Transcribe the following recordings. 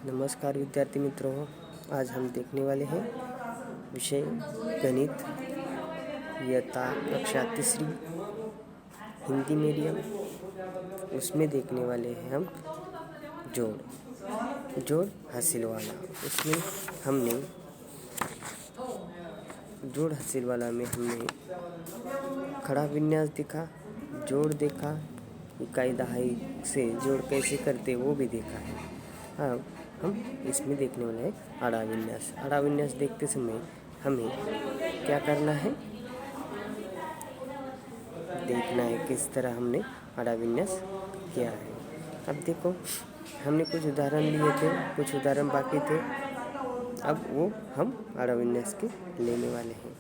नमस्कार विद्यार्थी मित्रों, आज हम देखने वाले हैं विषय गणित इयत्ता कक्षा तीसरी हिंदी मीडियम। उसमें देखने वाले हैं हम जोड़ हासिल वाला। उसमें हमने जोड़ हासिल वाला में हमने खड़ा विन्यास देखा, जोड़ देखा, इकाई दहाई से जोड़ कैसे करते वो भी देखा है। अब हम इसमें देखने वाले हैं आड़ा विन्यास। आड़ा विन्यास देखते समय हमें क्या करना है, देखना है किस तरह हमने आड़ा विन्यास किया है। अब देखो, हमने कुछ उदाहरण लिए थे, कुछ उदाहरण बाकी थे। अब वो हम आड़ा विन्यास के लेने वाले हैं।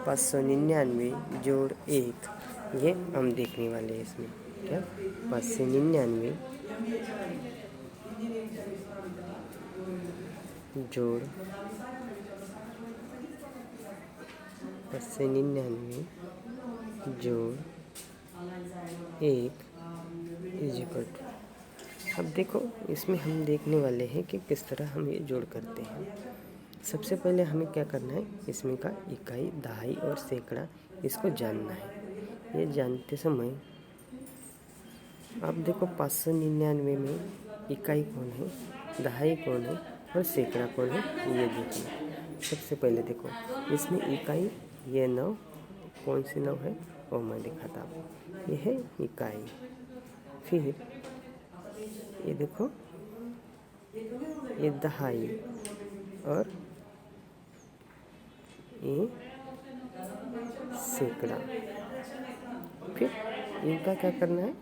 599 जोड़ 1, ये हम देखने वाले हैं। इसमें क्या 599 जोड़ 599 जोड़ 1 इज इक्वल टू। अब देखो, इसमें हम देखने वाले हैं कि किस तरह हम ये जोड़ करते हैं। सबसे पहले हमें क्या करना है, इसमें का इकाई दहाई और सैकड़ा इसको जानना है। ये जानते समय अब देखो 599 में इकाई कौन है, दहाई कौन है और सैकड़ा कौन है, ये देखना। सबसे पहले देखो, इसमें इकाई ये 9 कौन सी 9 है वो मैं दिखाता हूँ। ये है इकाई। फिर ये देखो, ये दहाई और ये सैकड़ा। फिर इनका क्या करना है,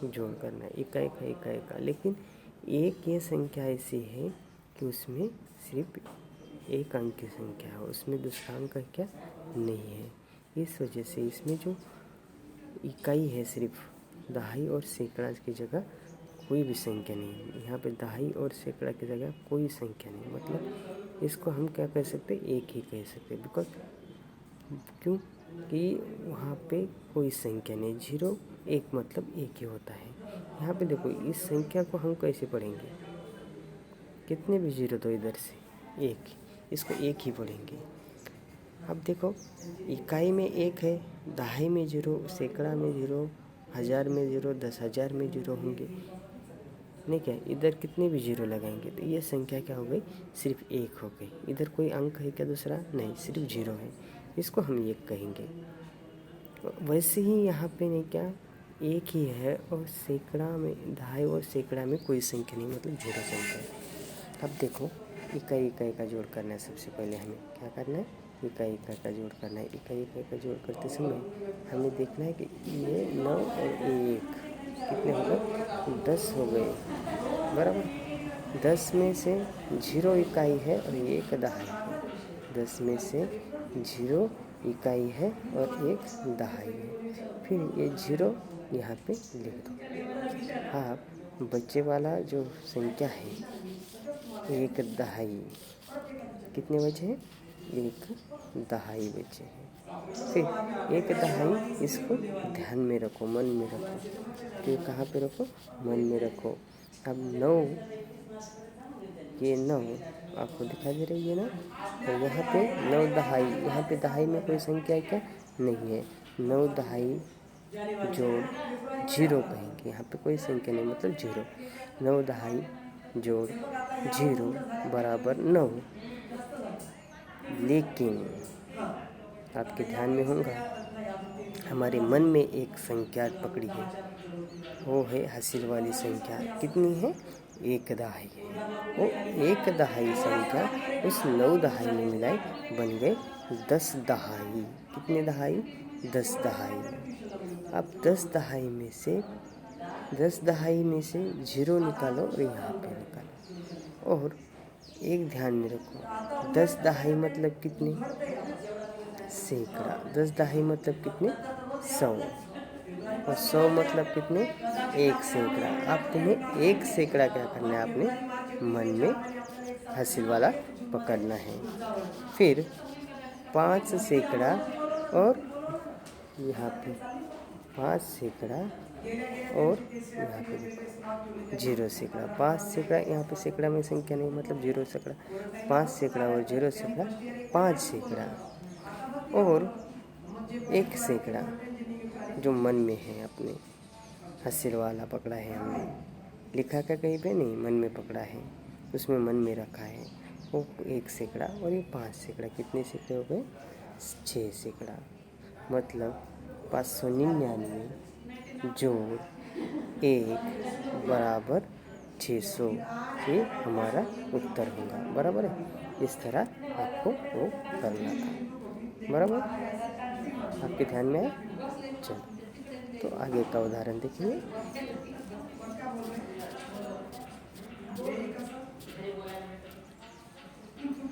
जोड़ करना है, इकाई का। लेकिन एक ये संख्या ऐसी है कि उसमें सिर्फ एक अंक की संख्या है, उसमें दूसरा अंक क्या नहीं है। इस वजह से इसमें जो इकाई है सिर्फ दहाई और सैकड़ा की जगह कोई भी संख्या नहीं है। यहाँ पे दहाई और सैकड़ा की जगह कोई संख्या नहीं, मतलब इसको हम क्या कह सकते, एक ही कह सकते। बिकॉज क्योंकि वहाँ पे कोई संख्या नहीं, 0 1 मतलब एक ही होता है। यहाँ पे देखो, इस संख्या को हम कैसे पढ़ेंगे, कितने भी 0 तो इधर से एक, इसको एक ही पढ़ेंगे। अब देखो, इकाई में 1 है, दहाई में 0, सैकड़ा में 0, 1000 में 0, 10,000 में 0 होंगे, नहीं क्या, इधर कितने भी 0 लगाएंगे तो ये संख्या क्या हो गई, सिर्फ 1 हो गई। इधर कोई अंक है क्या दूसरा, नहीं, सिर्फ 0 है, इसको हम 1 कहेंगे। वैसे ही यहाँ पे नहीं क्या, एक ही है और सैकड़ा में, दहाई और सैकड़ा में कोई संख्या नहीं, मतलब 0 संख्या है। अब देखो, इकाई का जोड़ करना है। सबसे पहले हमें क्या करना है, इकाई का जोड़ करना है। इकाई का जोड़ करते समय हमें देखना है कि ये 9 और 1 कितने हो गए, 10 हो गए, बराबर। 10 में से 0 इकाई है और 1 दहाई है। 10 में से 0 इकाई है और 1 दहाई है। फिर ये 0 यहाँ पे लिख दो। आप बच्चे वाला जो संख्या है 1 दहाई, कितने बचे हैं, 1 दहाई बचे हैं। फिर 1 दहाई, इसको ध्यान में रखो, मन में रखो। तो कहाँ पे रखो, मन में रखो। अब 9, ये 9 आपको दिखाई दे रही है ना, तो यहाँ पे 9 दहाई, यहाँ पे दहाई में कोई संख्या क्या नहीं है। 9 दहाई जोड़ 0 कहेंगे, यहाँ पे कोई संख्या नहीं, मतलब 0। 9 दहाई जोड़ 0 बराबर 9। लेकिन आपके ध्यान में होगा, हमारे मन में एक संख्या पकड़ी है, वो है हासिल वाली संख्या। कितनी है, 1 दहाई है। वो 1 दहाई संख्या उस 9 दहाई में मिलाई, बन गए 10 दहाई। कितने दहाई, 10 दहाई। अब 10 दहाई में से 0 निकालो और यहाँ पे निकालो। और एक ध्यान में रखो, 10 दहाई मतलब कितने, सैकड़ा। 10 दहाई मतलब कितने, 100। और 100 मतलब कितने, 1 सैकड़ा। अब तुम्हें 1 सैकड़ा क्या करना है, आपने मन में हासिल वाला पकड़ना है। फिर 5 सैकड़ा और यहाँ पे 5 सैकड़ा और यहाँ पे देखो 0 सैकड़ा, 5 सैकड़ा, यहाँ पे सैकड़ा में संख्या नहीं मतलब 0 सैकड़ा, 5 सैकड़ा और 0 सैकड़ा 5 सैकड़ा, और 1 सैकड़ा जो मन में है अपने हासिल वाला पकड़ा है हमने, लिखा का कहीं पे नहीं, मन में पकड़ा है, उसमें मन में रखा है, वो 1 सैकड़ा और ये 5 सैकड़ा, कितने सैकड़े हो गए? 6 सैकड़ा। मतलब 599 जोड़ 1 बराबर 600, ये हमारा उत्तर होगा। बराबर है, इस तरह आपको वो करना था। बराबर, आपके ध्यान में है? चलो तो आगे का उदाहरण देखिए।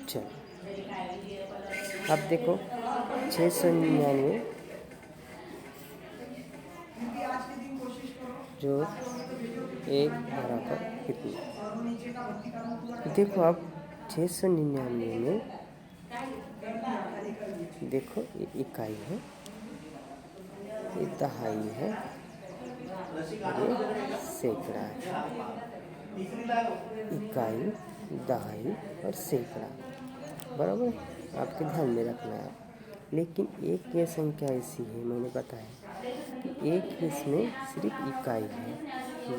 चलो अब देखो 699 जो 1 बराबर कितनी। देखो अब 699 में देखो ये इकाई है, ये दहाई है, ये सैकड़ा है। इकाई, दहाई और सैकड़ा, बराबर, आपके ध्यान में रखना है। लेकिन एक ये संख्या ऐसी है, मैंने बताया कि एक इसमें सिर्फ इकाई है,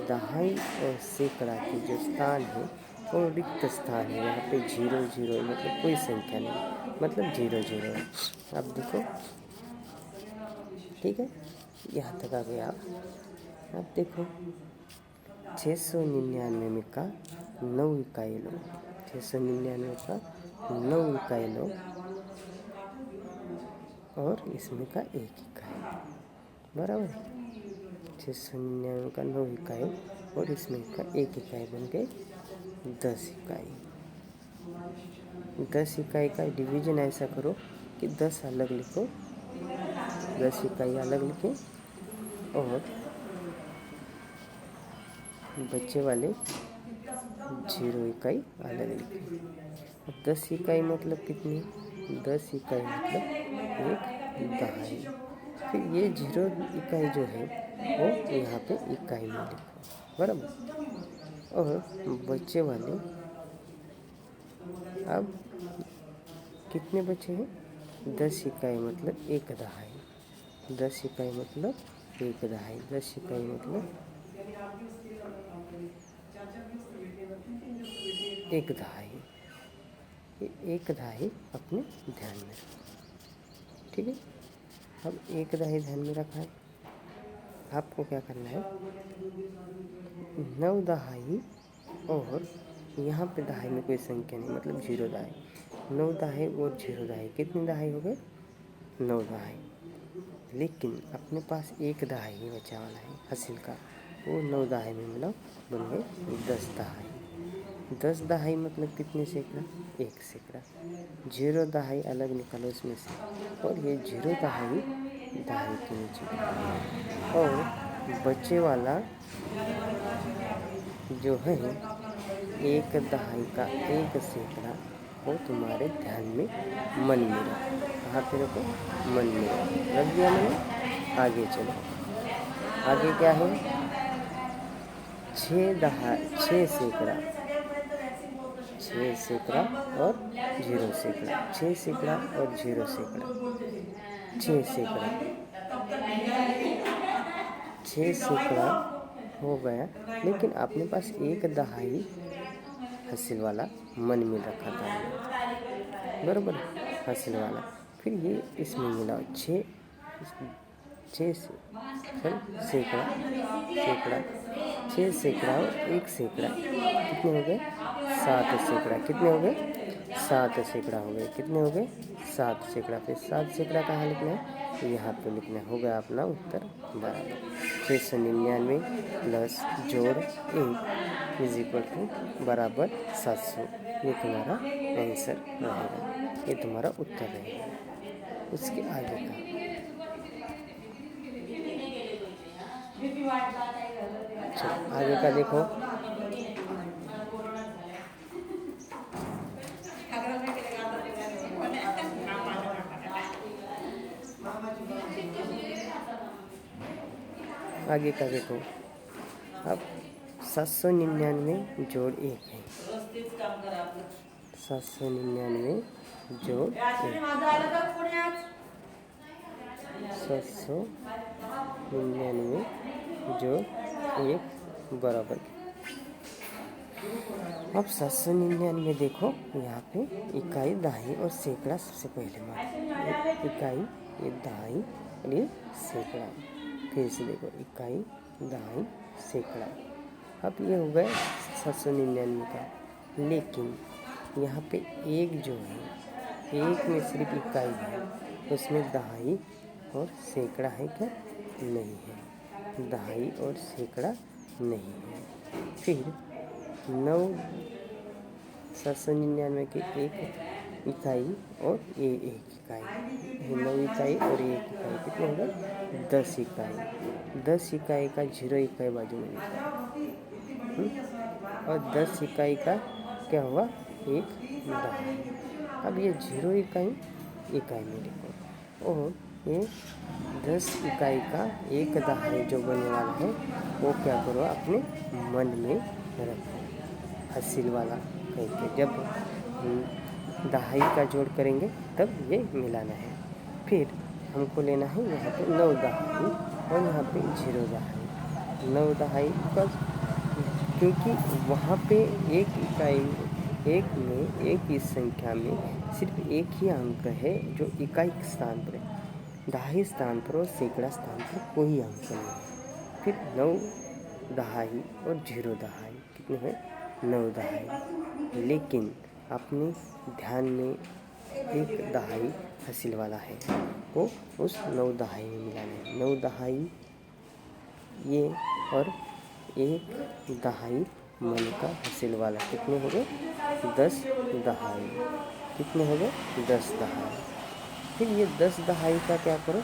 दहाई और सैकड़ा के जो स्थान है वो रिक्त स्थान है। यहाँ पे 0 0 मतलब कोई संख्या नहीं, मतलब 0 0 है। अब देखो, ठीक है, यहाँ तक आ गया। अब देखो 699 में का 9 इकाई लो, 699 का 9 इकाई लो और इसमें का 1 इकाई, बराबर। 699 का 9 इकाई और इसमें का 1 इकाई बन गए 10 इकाई। 10 इकाई का डिवीजन ऐसा करो कि 10 अलग लिखो, 10 इकाई अलग लिखे और बच्चे वाले 0 इकाई अलग लिखे। अब 10 इकाई मतलब कितनी? 10 इकाई मतलब 1 दहाई। फिर ये 0 इकाई जो है वो यहाँ पे इकाई में लिखो, बराबर। और बच्चे वाले अब कितने बचे हैं? 10 इकाई मतलब 1 दहाई, 10 इकाई मतलब 1 दहाई, 10 इकाई मतलब 1 दहाई। ये 1 दहाई अपने ध्यान में रखो, ठीक है। अब 1 दहाई ध्यान में रखा है, आपको क्या करना है? 9 दहाई और यहाँ पे दहाई में कोई संख्या नहीं, मतलब 0 दहाई। 9 दहाई और 0 दहाई, कितनी दहाई हो गए? 9 दहाई। लेकिन अपने पास 1 दहाई ही बचा वाला है हासिल का, वो 9 दहाई में मिला, बन गए 10 दहाई। 10 दहाई मतलब कितने सैकड़ा? 1 सैकड़ा। 0 दहाई अलग निकालो इसमें से, और ये 0 दहाई दहाई के नीचे, और बच्चे वाला जो है 1 दहाई का 1 सैकड़ा, वो तुम्हारे ध्यान में मन में रखो। कहाँ पे रखो? मन में रख दिया मैंने। आगे चलो, आगे क्या है? 6 सैकड़ा, 6 सैकड़ा और 0 सैकड़ा, 6 सैकड़ा और 0 सैकड़ा, 6 सैकड़ा, 6 सैकड़ा हो गया। लेकिन अपने पास 1 दहाई हासिल वाला मन में रखा था, बराबर, हासिल वाला। फिर ये इसमें मिला 6 सैकड़ा, 6 सैकड़ा और 1 सैकड़ा, कितने हो गए? 7 सैकड़ा। कितने हो गए? 7 सैकड़ा हो गए। कितने हो गए? 7 सैकड़ा। फिर 7 सैकड़ा कहाँ लिखना है? यहाँ पे लिखना है। हो गया अपना उत्तर बराबर। 699 प्लस जोड़ 1 इज इक्वल टू बराबर 700। ये तुम्हारा आंसर रहेगा, ये तुम्हारा उत्तर रहेगा। उसके आगे का चलो, आगे का देखो। आगे का देखो। अब 799 जोड़ 1 है। 799 जोड़ 799 जोड़ 1 बराबर। अब 799 देखो, यहाँ पे इकाई, दहाई और सैकड़ा सबसे पहले मान। इकाई, ये दहाई और ये सैकड़ा। फिर से देखो, इकाई, दहाई, सैकड़ा। अब ये हो गया 799 का। लेकिन यहाँ पे एक जो है, एक में सिर्फ इकाई है, उसमें दहाई और सैकड़ा है क्या? नहीं है, दहाई और सैकड़ा नहीं है। फिर 799 की एक इकाई और ये एक इकाई, 9 इकाई और 1 इकाई, कितने हो गए? 10 इकाई। 10 इकाई का 0 इकाई बाजू में लिखा, और 10 इकाई का क्या हुआ? 1 दहाई। अब ये 0 इकाई इकाई में लिखो, और ये 10 इकाई का 1 दहाई जो बनने वाला है वो क्या करो? अपने मन में रखो, हासिल वाला करके। जब दहाई का जोड़ करेंगे तब ये मिलाना है। फिर हमको लेना है यहाँ पे 9 दहाई और यहाँ पे 0 दहाई। 9 दहाई का, क्योंकि वहाँ पे एक इकाई, एक में, एक ही संख्या में सिर्फ एक ही अंक है जो इकाई स्थान पर है। दहाई स्थान पर और सैकड़ा स्थान पर कोई अंक नहीं है। फिर 9 दहाई और 0 दहाई, कितने हैं? 9 दहाई। लेकिन अपने ध्यान में एक दहाई हासिल वाला है, वो उस 9 दहाई में मिलाना है। 9 दहाई ये और 1 दहाई मन का हासिल वाला, कितने हो गए? 10 दहाई। कितने हो गए? 10 दहाई। फिर ये 10 दहाई का क्या करो?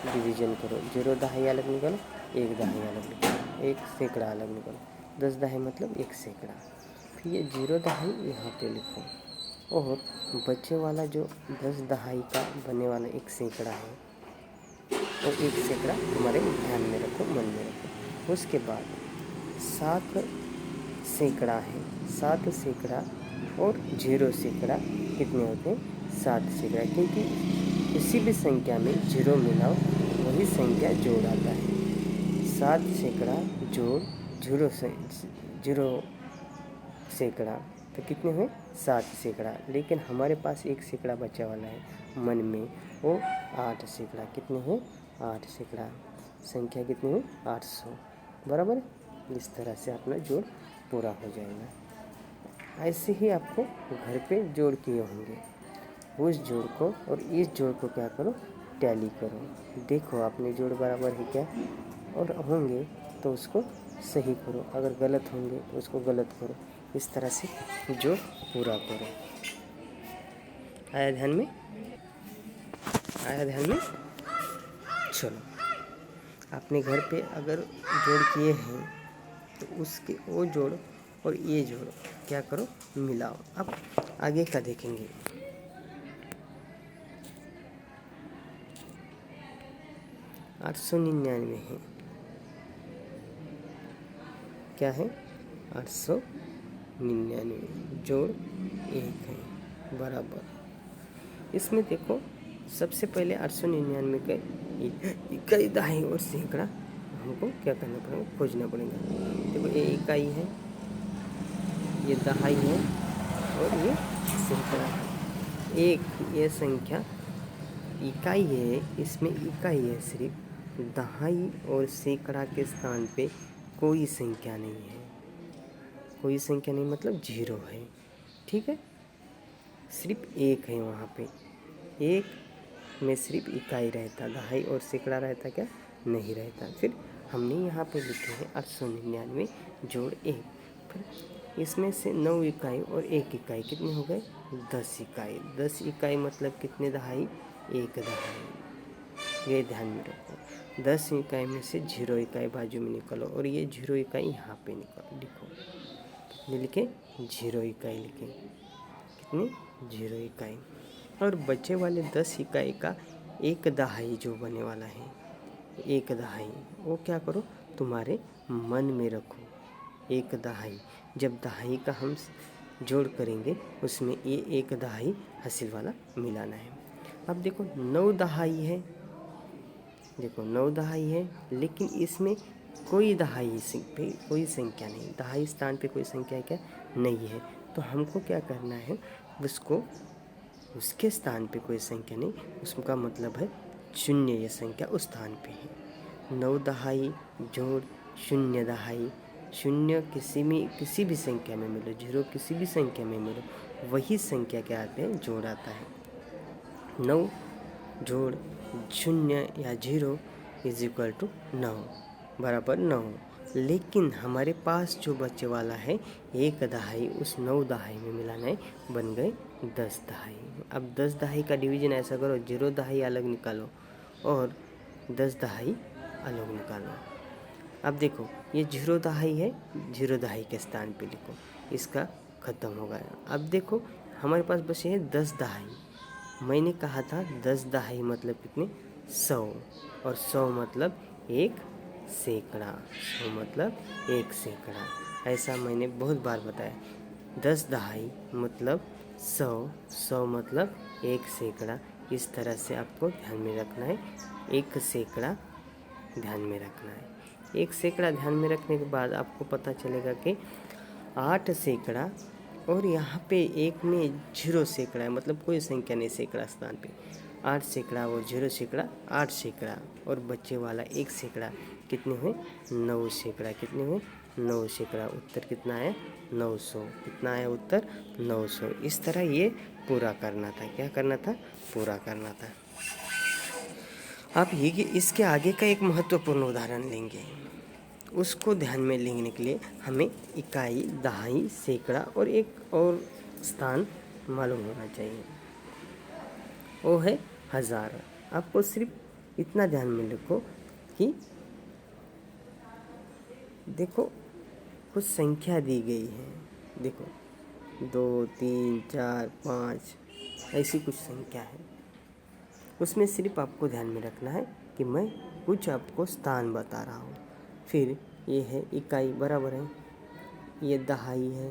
डिवीजन करो। 0 दहाई अलग निकालो, 1 दहाई अलग निकालो, 1 सैकड़ा अलग निकालो। 10 दहाई मतलब 1 सैकड़ा। फिर ये 0 दहाई यहाँ पे लिखो, और बच्चे वाला जो 10 दहाई का बनने वाला 1 सैकड़ा है, और 1 सैकड़ा हमारे ध्यान में रखो, मन में रखो। उसके बाद 7 सैकड़ा है, 7 सैकड़ा और 0 सैकड़ा कितने होते हैं? 7 सैकड़ा। क्योंकि किसी भी संख्या में 0 मिलाओ वही संख्या जोड़ आता है। 7 सैकड़ा जोड़ 0 सैकड़ा, तो कितने हुए? 7 सैकड़ा। लेकिन हमारे पास 1 सैकड़ा बचा वाला है मन में, वो 8 सैकड़ा। कितने हैं? 8 सैकड़ा। संख्या कितनी हुई? 800 बराबर। इस तरह से अपना जोड़ पूरा हो जाएगा। ऐसे ही आपको घर पे जोड़ किए होंगे। उस जोड़ को और इस जोड़ को क्या करो? टैली करो। देखो अपने जोड़ बराबर है क्या, और होंगे तो उसको सही करो, अगर गलत होंगे तो उसको गलत करो। इस तरह से जोड़ पूरा करो। आया ध्यान में? आया ध्यान में? चलो, अपने घर पे अगर जोड़ किए हैं तो उसके वो जोड़ और ये जोड़ क्या करो? मिलाओ। अब आगे का देखेंगे। आठ 899 है, क्या है? 899 जोड़ 1 है बराबर। इसमें देखो, सबसे पहले 899 का इकाई, दहाई और सैकड़ा हमको क्या करना पड़ेगा? खोजना पड़ेगा। देखो, ये इकाई है, ये दहाई है और ये सैकड़ा है। एक ये संख्या इकाई है, इसमें इकाई है सिर्फ। दहाई और सैकड़ा के स्थान पे कोई संख्या नहीं है। कोई संख्या नहीं मतलब 0 है, ठीक है? सिर्फ 1 है वहाँ पे। 1 में सिर्फ इकाई रहता, दहाई और सैकड़ा रहता क्या? नहीं रहता। फिर हमने यहाँ पे लिखे हैं 899 जोड़ 1। फिर इसमें से 9 इकाई और 1 इकाई, कितने हो गए? 10 इकाई। 10 इकाई मतलब कितने दहाई? 1 दहाई। ये ध्यान में रखो। 10 इकाई में से 0 इकाई बाजू में निकालो, और ये 0 इकाई यहाँ पे निकालो। लिखो, कितने लिखे? 0 इकाई लिखे। कितनी? 0 इकाई। और बचे वाले 10 इकाई का 1 दहाई जो बनने वाला है, 1 दहाई, वो क्या करो? तुम्हारे मन में रखो। एक दहाई, जब दहाई का हम जोड़ करेंगे उसमें ये एक दहाई हासिल वाला मिलाना है। अब देखो 9 दहाई है, देखो 9 दहाई है, लेकिन इसमें कोई दहाई पे कोई संख्या नहीं, दहाई स्थान पे कोई संख्या क्या नहीं है। तो हमको क्या करना है, उसको उसके स्थान पे कोई संख्या नहीं, उसका मतलब है शून्य, ये संख्या उस स्थान पे है। 9 दहाई जोड़ 0 दहाई, शून्य किसी भी संख्या में मिलो, 0 किसी भी संख्या में मिलो, वही संख्या क्या आते हैं, जोड़ आता है। 9 जोड़ 0 या 0 इज इक्वल टू 9 बराबर 9। लेकिन हमारे पास जो बच्चे वाला है एक दहाई, उस 9 दहाई में मिलाना है, बन गए 10 दहाई। अब 10 दहाई का डिवीजन ऐसा करो, 0 दहाई अलग निकालो और 10 दहाई अलग निकालो। अब देखो ये 0 दहाई है, 0 दहाई के स्थान पे लिखो, इसका ख़त्म हो गया। अब देखो हमारे पास बचे हैं 10 दहाई। मैंने कहा था 10 दहाई मतलब कितने, 100, और 100 मतलब 1 सैकड़ा, 100 मतलब 1 सैकड़ा। ऐसा मैंने बहुत बार बताया। 10 दहाई मतलब 100, 100 मतलब 1 सैकड़ा। इस तरह से आपको ध्यान में रखना है, 1 सैकड़ा ध्यान में रखना है। 1 सैकड़ा ध्यान में रखने के बाद आपको पता चलेगा कि 8 सैकड़ा, और यहाँ पे एक में 0 सैकड़ा है, मतलब कोई संख्या नहीं सैकड़ा स्थान पे। 8 सैकड़ा और 0 सैकड़ा 8 सैकड़ा, और बच्चे वाला 1 सैकड़ा, कितने हुए 9 सैकड़ा। कितने हुए 9 सैकड़ा। उत्तर कितना है 900। कितना है उत्तर 900। इस तरह ये पूरा करना था। क्या करना था, पूरा करना था। आप ये इसके आगे का एक महत्वपूर्ण उदाहरण लेंगे, उसको ध्यान में लेने के लिए हमें इकाई, दहाई, सैकड़ा और एक और स्थान मालूम होना चाहिए, वो है हज़ार। आपको सिर्फ इतना ध्यान में रखो कि देखो कुछ संख्या दी गई है, देखो 2 3 4 5 ऐसी कुछ संख्या है, उसमें सिर्फ आपको ध्यान में रखना है कि मैं कुछ आपको स्थान बता रहा हूँ। फिर ये है इकाई बराबर है, ये दहाई है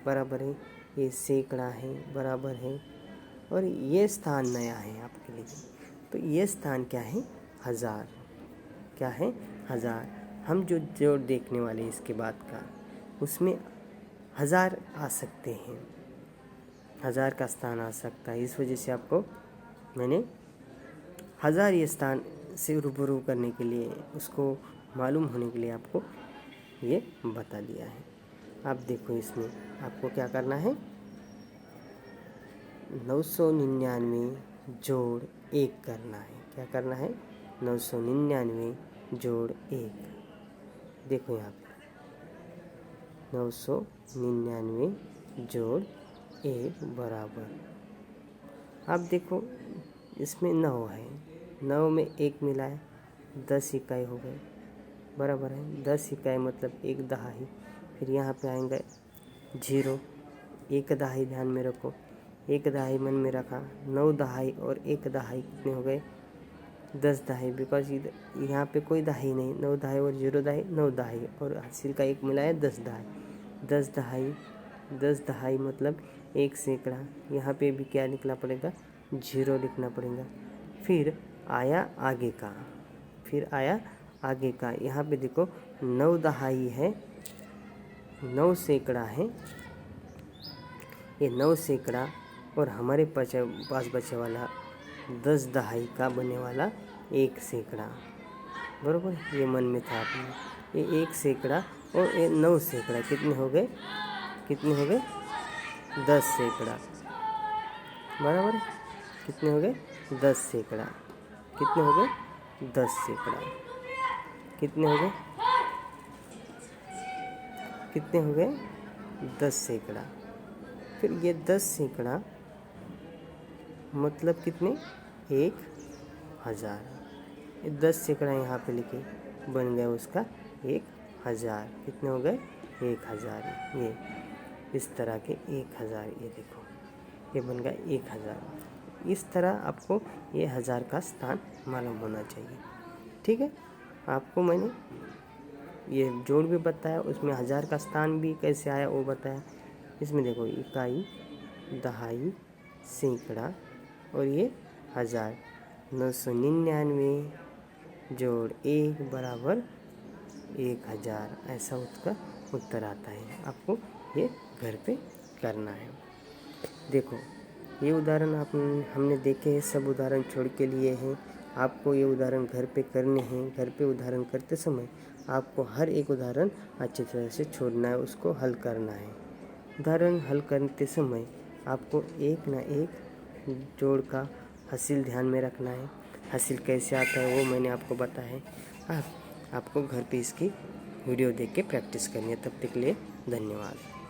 बराबर है, ये सैकड़ा है बराबर है, और ये स्थान नया है आपके लिए। तो ये स्थान क्या है, हज़ार। क्या है, हज़ार। हम जो जोड़ देखने वाले इसके बाद का, उसमें हज़ार आ सकते हैं, हज़ार का स्थान आ सकता है। इस वजह से आपको मैंने हज़ार ये स्थान से रूबरू करने के लिए, उसको मालूम होने के लिए आपको ये बता दिया है। आप देखो इसमें आपको क्या करना है, 999 जोड़ 1 करना है। क्या करना है, 999 जोड़ 1। देखो यहाँ पे 999 जोड़ 1 बराबर, आप देखो इसमें 9 है, 9 में 1 मिला है, 10 इकाई हो गए बराबर है। 10 इकाई मतलब 1 दहाई। फिर यहाँ पे आएंगे 0, 1 दहाई ध्यान में रखो, 1 दहाई मन में रखा। 9 दहाई और 1 दहाई कितने हो गए, 10 दहाई, बिकॉज यहाँ पे कोई दहाई नहीं। 9 दहाई और 0 दहाई 9 दहाई, और हासिल का 1 मिला है 10 दहाई। 10 दहाई, 10 दहाई मतलब 1 सैकड़ा। यहाँ पे भी क्या लिखना पड़ेगा, 0 लिखना पड़ेगा। फिर आया आगे का, फिर आया आगे का। यहाँ पे देखो 9 दहाई है, 9 सैकड़ा है, ये 9 सैकड़ा, और हमारे पास बचे वाला 10 दहाई का बने वाला 1 सैकड़ा बराबर। ये मन में था आपने, ये 1 सैकड़ा और ये 9 सैकड़ा, कितने हो गए, कितने हो गए 10 सैकड़ा बराबर। कितने हो गए 10 सैकड़ा। कितने हो गए 10 सैकड़ा। कितने हो गए, कितने हो गए 10 सैकड़ा। फिर ये 10 सैकड़ा मतलब कितने, 1000। ये 10 सैकड़ा यहाँ पे लिखे, बन गया उसका 1000। कितने हो गए 1000। ये इस तरह के 1000, ये देखो ये बन गया 1000। इस तरह आपको ये 1000 का स्थान मालूम होना चाहिए। ठीक है, आपको मैंने ये जोड़ भी बताया, उसमें हज़ार का स्थान भी कैसे आया वो बताया। इसमें देखो इकाई, दहाई, सैकड़ा और ये हज़ार। 999 जोड़ 1 बराबर 1000, ऐसा उसका उत्तर आता है। आपको ये घर पे करना है। देखो ये उदाहरण हमने देखे हैं, सब उदाहरण छोड़ के लिए हैं। आपको ये उदाहरण घर पे करने हैं। घर पे उदाहरण करते समय आपको हर एक उदाहरण अच्छी तरह से छोड़ना है, उसको हल करना है। उदाहरण हल करते समय आपको एक ना एक जोड़ का हासिल ध्यान में रखना है। हासिल कैसे आता है वो मैंने आपको बताया है। आपको घर पे इसकी वीडियो देख के प्रैक्टिस करनी है। तब तक के लिए धन्यवाद।